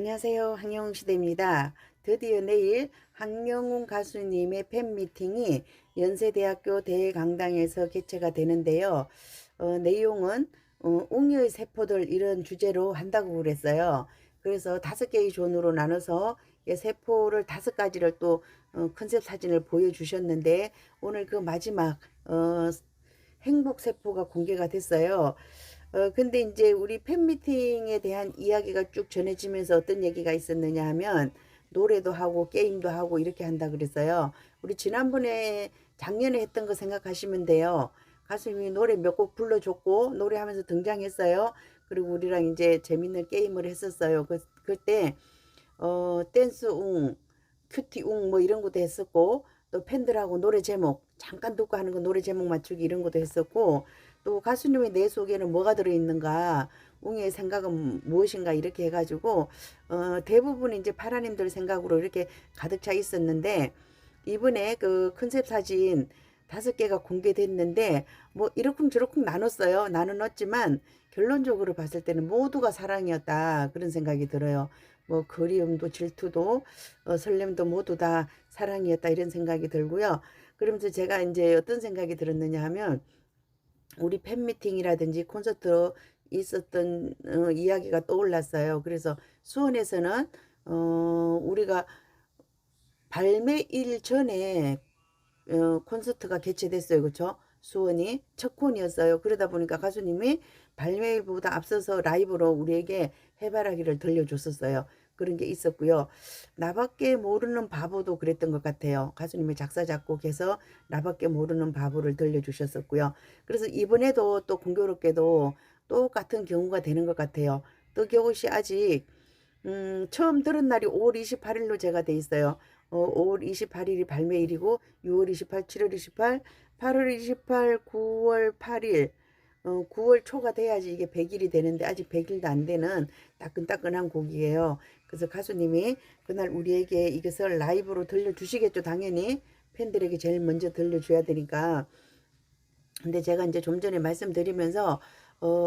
안녕하세요. 황영웅시대입니다. 드디어 내일 황영웅 가수님의 팬미팅이 연세대학교 대강당에서 개최가 되는데요. 내용은 웅이의 세포들 이런 주제로 한다고 그랬어요. 그래서 5개의 존으로 나눠서 세포를 5가지를 또 컨셉 사진을 보여주셨는데 오늘 그 마지막 행복세포가 공개가 됐어요. 근데 이제 우리 팬미팅에 대한 이야기가 쭉 전해지면서 어떤 얘기가 있었느냐 하면 노래도 하고 게임도 하고 이렇게 한다 그랬어요. 우리 지난번에 작년에 했던 거 생각하시면 돼요. 가수님이 노래 몇 곡 불러줬고 노래하면서 등장했어요. 그리고 우리랑 이제 재밌는 게임을 했었어요. 그때 댄스웅, 큐티웅 뭐 이런 것도 했었고 또 팬들하고 노래 제목 잠깐 듣고 하는 거 노래 제목 맞추기 이런 것도 했었고 또 가수님의 내 속에는 뭐가 들어있는가 웅이의 생각은 무엇인가 이렇게 해가지고 대부분 이제 파라님들 생각으로 이렇게 가득 차 있었는데 이번에 그 컨셉 사진 5개가 공개됐는데 뭐 이러쿵저러쿵 나눴어요. 나눠놨지만 결론적으로 봤을 때는 모두가 사랑이었다 그런 생각이 들어요. 뭐 그리움도 질투도 설렘도 모두 다 사랑이었다 이런 생각이 들고요. 그러면서 제가 이제 어떤 생각이 들었느냐 하면 우리 팬미팅이라든지 콘서트 있었던 이야기가 떠올랐어요. 그래서 수원에서는 우리가 발매일 전에 콘서트가 개최됐어요. 그렇죠? 수원이 첫 콘이었어요. 그러다 보니까 가수님이 발매일보다 앞서서 라이브로 우리에게 해바라기를 들려줬었어요. 그런 게 있었고요. 나밖에 모르는 바보도 그랬던 것 같아요. 가수님이 작사 작곡해서 나밖에 모르는 바보를 들려주셨었고요. 그래서 이번에도 또 공교롭게도 똑같은 경우가 되는 것 같아요. 뜨겨옷이 아직 처음 들은 날이 5월 28일로 제가 돼 있어요. 5월 28일이 발매일이고 6월 28, 7월 28, 8월 28, 9월 8일 9월 초가 돼야지 이게 100일이 되는데 아직 100일도 안 되는 따끈따끈한 곡이에요. 그래서 가수님이 그날 우리에게 이것을 라이브로 들려주시겠죠. 당연히 팬들에게 제일 먼저 들려줘야 되니까. 근데 제가 이제 좀 전에 말씀드리면서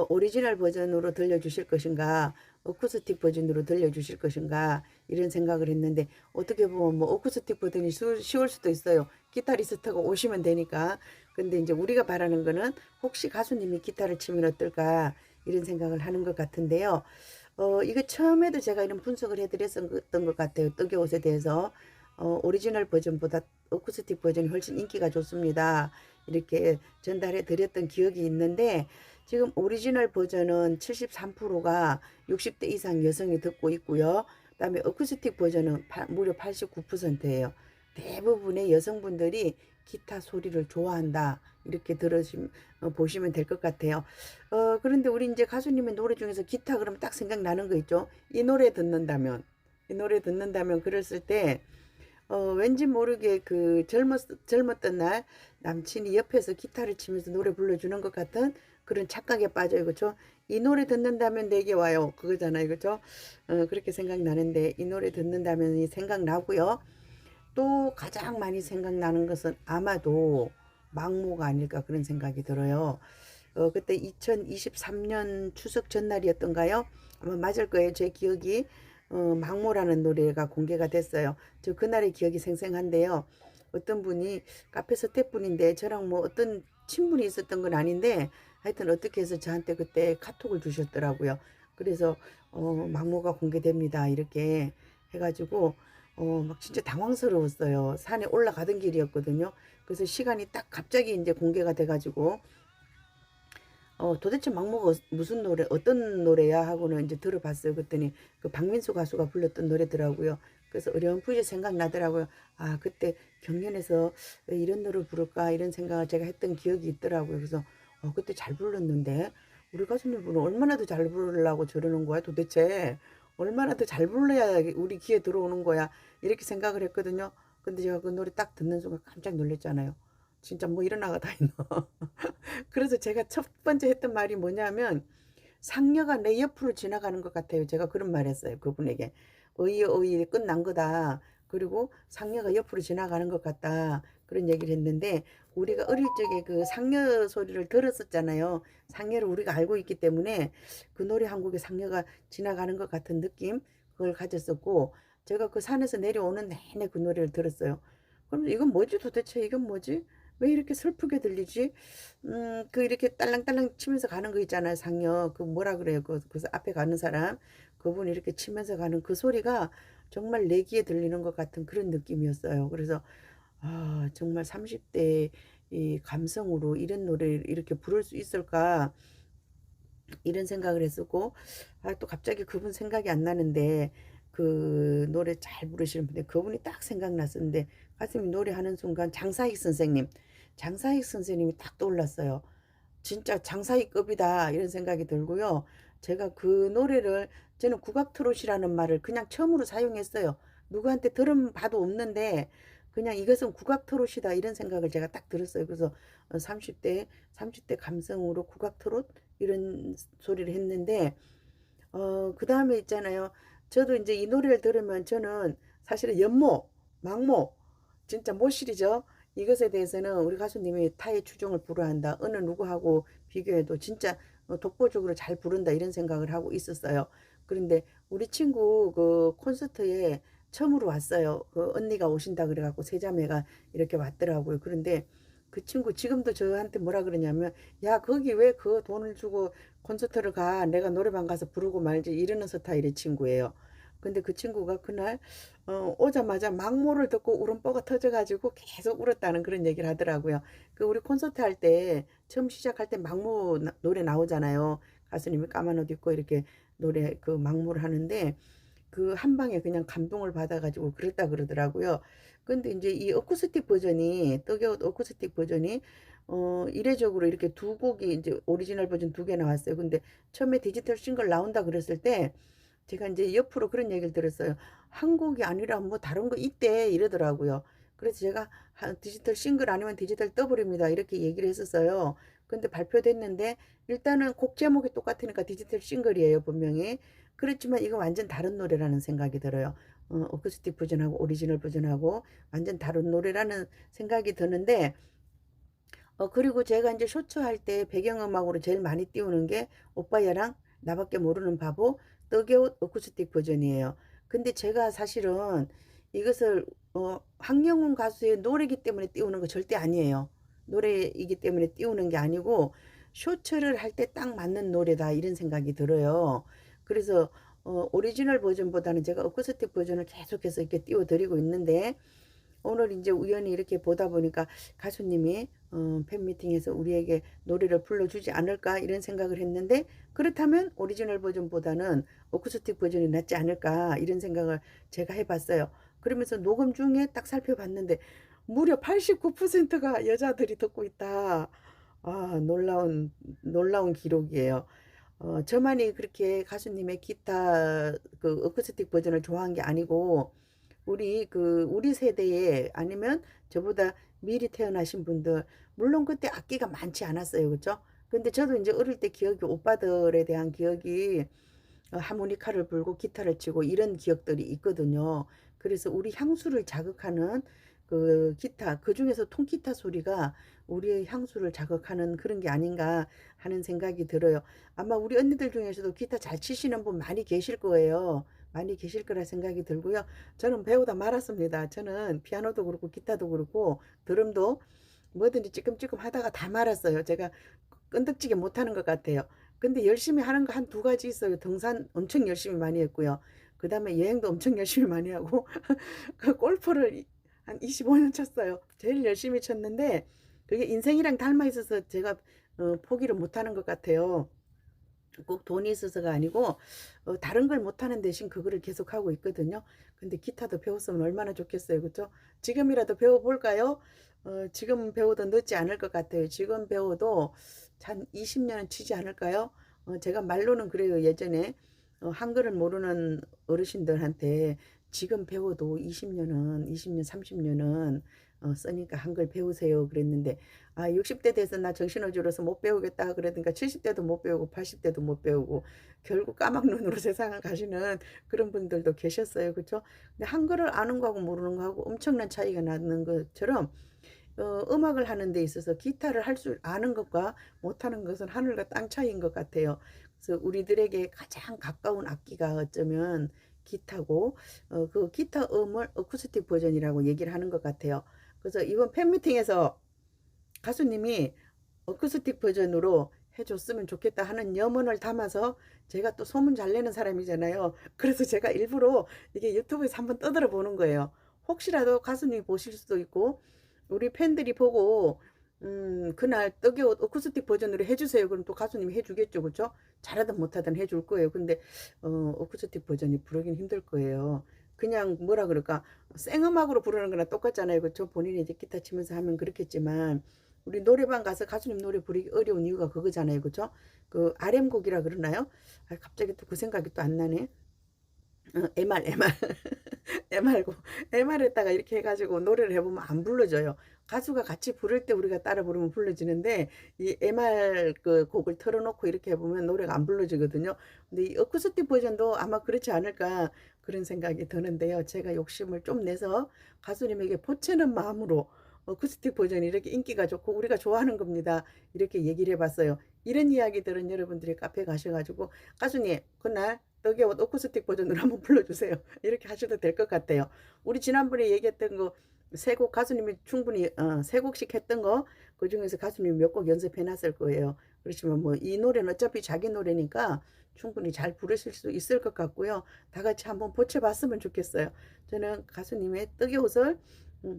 오리지널 버전으로 들려주실 것인가 어쿠스틱 버전으로 들려주실 것인가 이런 생각을 했는데 어떻게 보면 뭐 어쿠스틱 버전이 쉬울 수도 있어요. 기타리스트가 오시면 되니까. 근데 이제 우리가 바라는 거는 혹시 가수님이 기타를 치면 어떨까 이런 생각을 하는 것 같은데요. 이거 처음에도 제가 이런 분석을 해드렸던 것 같아요. 뜨개옷에 대해서. 오리지널 버전보다 어쿠스틱 버전이 훨씬 인기가 좋습니다. 이렇게 전달해 드렸던 기억이 있는데 지금 오리지널 버전은 73%가 60대 이상 여성이 듣고 있고요. 그다음에 어쿠스틱 버전은 무려 89%예요. 대부분의 여성분들이 기타 소리를 좋아한다. 이렇게 보시면 될 것 같아요. 그런데 우리 이제 가수님의 노래 중에서 기타 그러면 딱 생각나는 거 있죠. 이 노래 듣는다면 그랬을 때 왠지 모르게 그 젊었던 날 남친이 옆에서 기타를 치면서 노래 불러주는 것 같은 그런 착각에 빠져요. 그렇죠? 이 노래 듣는다면 내게 와요. 그거잖아요. 그렇죠? 그렇게 생각나는데 이 노래 듣는다면 생각나고요. 또 가장 많이 생각나는 것은 아마도 망모가 아닐까 그런 생각이 들어요. 그때 2023년 추석 전날이었던가요? 아마 맞을 거예요. 제 기억이. 망모라는 노래가 공개가 됐어요. 저 그날의 기억이 생생한데요. 어떤 분이 카페 스태프분인데 저랑 뭐 어떤 친분이 있었던 건 아닌데 하여튼 어떻게 해서 저한테 그때 카톡을 주셨더라고요. 그래서 망모가 공개됩니다. 이렇게 해가지고 막 진짜 당황스러웠어요. 산에 올라가던 길이었거든요. 그래서 시간이 딱 갑자기 이제 공개가 돼가지고 도대체 막무가 무슨 노래, 어떤 노래야 하고는 이제 들어봤어요. 그랬더니 그 박민수 가수가 불렀던 노래더라고요. 그래서 어렴풋이 생각나더라고요. 아, 그때 경연에서 왜 이런 노래 부를까 이런 생각을 제가 했던 기억이 있더라고요. 그래서 그때 잘 불렀는데 우리 가수님분은 얼마나 더 잘 부르려고 저러는 거야 도대체. 얼마나 더 잘 불러야 우리 귀에 들어오는 거야. 이렇게 생각을 했거든요. 근데 제가 그 노래 딱 듣는 순간 깜짝 놀랐잖아요. 진짜 뭐 일어나가 다 있나. 그래서 제가 첫 번째 했던 말이 뭐냐면 상녀가 내 옆으로 지나가는 것 같아요. 제가 그런 말 했어요. 그분에게. 어이 끝난 거다. 그리고 상녀가 옆으로 지나가는 것 같다. 그런 얘기를 했는데 우리가 어릴 적에 그 상녀 소리를 들었었잖아요. 상녀를 우리가 알고 있기 때문에 그 노래 한 곡에 상녀가 지나가는 것 같은 느낌. 그걸 가졌었고 제가 그 산에서 내려오는 내내 그 노래를 들었어요. 그럼 이건 뭐지 도대체 이건 뭐지? 왜 이렇게 슬프게 들리지? 그 이렇게 딸랑딸랑 치면서 가는 거 있잖아요. 상여 그 뭐라 그래요? 그 앞에 가는 사람 그분이 이렇게 치면서 가는 그 소리가 정말 내 귀에 들리는 것 같은 그런 느낌이었어요. 그래서 아 정말 30대 이 감성으로 이런 노래를 이렇게 부를 수 있을까 이런 생각을 했었고 아 또 갑자기 그분 생각이 안 나는데 그 노래 잘 부르시는 분데 그분이 딱 생각났었는데 가슴이 노래하는 순간 장사익 선생님이 딱 떠올랐어요. 진짜 장사익급이다 이런 생각이 들고요. 제가 그 노래를 저는 국악 트롯이라는 말을 그냥 처음으로 사용했어요. 누구한테 들은 바도 없는데 그냥 이것은 국악 트롯이다 이런 생각을 제가 딱 들었어요. 그래서 30대 감성으로 국악 트롯 이런 소리를 했는데 그다음에 있잖아요. 저도 이제 이 노래를 들으면 저는 사실은 연모, 망모 진짜 모실이죠. 이것에 대해서는 우리 가수님이 타의 추종을 불허한다. 어느 누구하고 비교해도 진짜 독보적으로 잘 부른다 이런 생각을 하고 있었어요. 그런데 우리 친구 그 콘서트에 처음으로 왔어요. 그 언니가 오신다 그래갖고 세 자매가 이렇게 왔더라고요. 그런데 그 친구 지금도 저한테 뭐라 그러냐면 야 거기 왜 그 돈을 주고 콘서트를 가 내가 노래방 가서 부르고 말지 이러는 스타일의 친구예요. 근데 그 친구가 그날 오자마자 막모를 듣고 울음보가 터져가지고 계속 울었다는 그런 얘기를 하더라고요. 그 우리 콘서트 할 때 처음 시작할 때 막모 노래 나오잖아요. 가수님이 까만 옷 입고 이렇게 노래 그 막모를 하는데 그 한 방에 그냥 감동을 받아가지고 그랬다 그러더라고요. 근데 이제 이 어쿠스틱 버전이 떡이웃 어쿠스틱 버전이 이례적으로 이렇게 두 곡이 이제 오리지널 버전 두 개 나왔어요. 근데 처음에 디지털 싱글 나온다 그랬을 때 제가 이제 옆으로 그런 얘기를 들었어요. 한 곡이 아니라 뭐 다른 거 있대 이러더라고요. 그래서 제가 디지털 싱글 아니면 디지털 더블입니다. 이렇게 얘기를 했었어요. 근데 발표됐는데 일단은 곡 제목이 똑같으니까 디지털 싱글이에요, 분명히. 그렇지만 이거 완전 다른 노래라는 생각이 들어요. 어쿠스틱 버전하고 오리지널 버전하고 완전 다른 노래라는 생각이 드는데 그리고 제가 이제 쇼츠 할 때 배경음악으로 제일 많이 띄우는 게 오빠야랑 나밖에 모르는 바보 떡여웃 어쿠스틱 버전이에요. 근데 제가 사실은 이것을 황영훈 가수의 노래이기 때문에 띄우는 거 절대 아니에요. 노래이기 때문에 띄우는 게 아니고 쇼츠를 할 때 딱 맞는 노래다 이런 생각이 들어요. 그래서 오리지널 버전보다는 제가 어쿠스틱 버전을 계속해서 이렇게 띄워드리고 있는데 오늘 이제 우연히 이렇게 보다 보니까 가수님이 팬미팅에서 우리에게 노래를 불러주지 않을까 이런 생각을 했는데 그렇다면 오리지널 버전보다는 어쿠스틱 버전이 낫지 않을까 이런 생각을 제가 해봤어요. 그러면서 녹음 중에 딱 살펴봤는데 무려 89%가 여자들이 듣고 있다. 아, 놀라운 기록이에요. 저만이 그렇게 가수님의 기타 그 어쿠스틱 버전을 좋아한 게 아니고 우리 세대에 아니면 저보다 미리 태어나신 분들 물론 그때 악기가 많지 않았어요. 그죠? 근데 저도 이제 어릴 때 기억이 오빠들에 대한 기억이 하모니카를 불고 기타를 치고 이런 기억들이 있거든요. 그래서 우리 향수를 자극하는 그 기타, 그 중에서 통기타 소리가 우리의 향수를 자극하는 그런 게 아닌가 하는 생각이 들어요. 아마 우리 언니들 중에서도 기타 잘 치시는 분 많이 계실 거예요. 많이 계실 거라 생각이 들고요. 저는 배우다 말았습니다. 저는 피아노도 그렇고 기타도 그렇고 드럼도 뭐든지 찌끔찌끔 하다가 다 말았어요. 제가 끈덕지게 못하는 것 같아요. 근데 열심히 하는 거 한 두 가지 있어요. 등산 엄청 열심히 많이 했고요. 그 다음에 여행도 엄청 열심히 많이 하고 그 골프를 한 25년 쳤어요. 제일 열심히 쳤는데 그게 인생이랑 닮아 있어서 제가 포기를 못하는 것 같아요. 꼭 돈이 있어서가 아니고 다른 걸 못하는 대신 그거를 계속 하고 있거든요. 근데 기타도 배웠으면 얼마나 좋겠어요. 그렇죠? 지금이라도 배워볼까요? 지금 배워도 늦지 않을 것 같아요. 지금 배워도 한 20년은 치지 않을까요? 제가 말로는 그래요. 예전에 한글을 모르는 어르신들한테 지금 배워도 20년, 30년은 쓰니까 한글 배우세요. 그랬는데 60대 돼서 나 정신어지러서 못 배우겠다 그러니까 70대도 못 배우고 80대도 못 배우고 결국 까막눈으로 세상을 가시는 그런 분들도 계셨어요. 그렇죠? 근데 한글을 아는 거하고 모르는 거하고 엄청난 차이가 나는 것처럼 음악을 하는 데 있어서 기타를 할 줄 아는 것과 못하는 것은 하늘과 땅 차이인 것 같아요. 그래서 우리들에게 가장 가까운 악기가 어쩌면 기타고 그 기타 음을 어쿠스틱 버전이라고 얘기를 하는 것 같아요. 그래서 이번 팬미팅에서 가수님이 어쿠스틱 버전으로 해줬으면 좋겠다 하는 염원을 담아서 제가 또 소문 잘 내는 사람이잖아요. 그래서 제가 일부러 이게 유튜브에서 한번 떠들어 보는 거예요. 혹시라도 가수님이 보실 수도 있고 우리 팬들이 보고 그날 떡이옷 어쿠스틱 버전으로 해주세요. 그럼 또 가수님이 해주겠죠, 그렇죠? 잘하든 못하든 해줄 거예요. 근데 어쿠스틱 버전이 부르긴 힘들 거예요. 그냥 뭐라 그럴까 생음악으로 부르는 거랑 똑같잖아요, 그렇죠? 본인이 이제 기타 치면서 하면 그렇겠지만 우리 노래방 가서 가수님 노래 부르기 어려운 이유가 그거잖아요, 그렇죠? 그 RM곡이라 그러나요? 아, 갑자기 또 그 생각이 또 안 나네. MR MR고 MR에다가 이렇게 해가지고 노래를 해보면 안 불러져요. 가수가 같이 부를 때 우리가 따라 부르면 불러지는데 이 MR 그 곡을 틀어놓고 이렇게 해보면 노래가 안 불러지거든요. 근데 이 어쿠스틱 버전도 아마 그렇지 않을까 그런 생각이 드는데요. 제가 욕심을 좀 내서 가수님에게 보채는 마음으로 어쿠스틱 버전이 이렇게 인기가 좋고 우리가 좋아하는 겁니다. 이렇게 얘기를 해봤어요. 이런 이야기들은 여러분들이 카페 가셔가지고 가수님 그날 떡이옷 어쿠스틱 버전으로 한번 불러주세요. 이렇게 하셔도 될 것 같아요. 우리 지난번에 얘기했던 거 세 곡 가수님이 충분히 세 곡씩 했던 거 그중에서 가수님이 몇 곡 연습해 놨을 거예요. 그렇지만 뭐 이 노래는 어차피 자기 노래니까 충분히 잘 부르실 수 있을 것 같고요. 다 같이 한번 보채봤으면 좋겠어요. 저는 가수님의 떡이옷을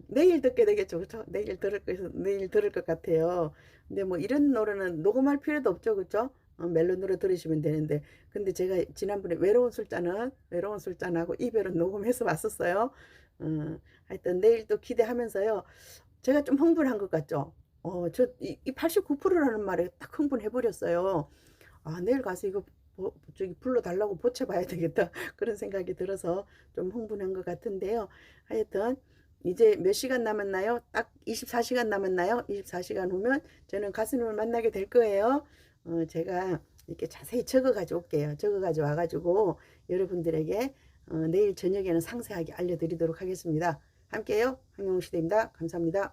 내일 듣게 되겠죠. 그렇죠? 내일 들을 것 같아요. 근데 뭐 이런 노래는 녹음할 필요도 없죠. 그렇죠? 멜론으로 들으시면 되는데 근데 제가 지난번에 외로운 술잔하고 이별은 녹음해서 왔었어요. 하여튼 내일 또 기대하면서요. 제가 좀 흥분한 것 같죠. 이 89%라는 말에 딱 흥분해 버렸어요. 아, 내일 가서 이거 저기 불러달라고 보채봐야 되겠다. 그런 생각이 들어서 좀 흥분한 것 같은데요. 하여튼 이제 몇 시간 남았나요? 딱 24시간 남았나요? 24시간 후면 저는 가수님을 만나게 될 거예요. 제가 이렇게 자세히 적어 가지고 올게요. 적어 가지고 와가지고 여러분들에게 내일 저녁에는 상세하게 알려드리도록 하겠습니다. 함께요. 황영웅시대입니다. 감사합니다.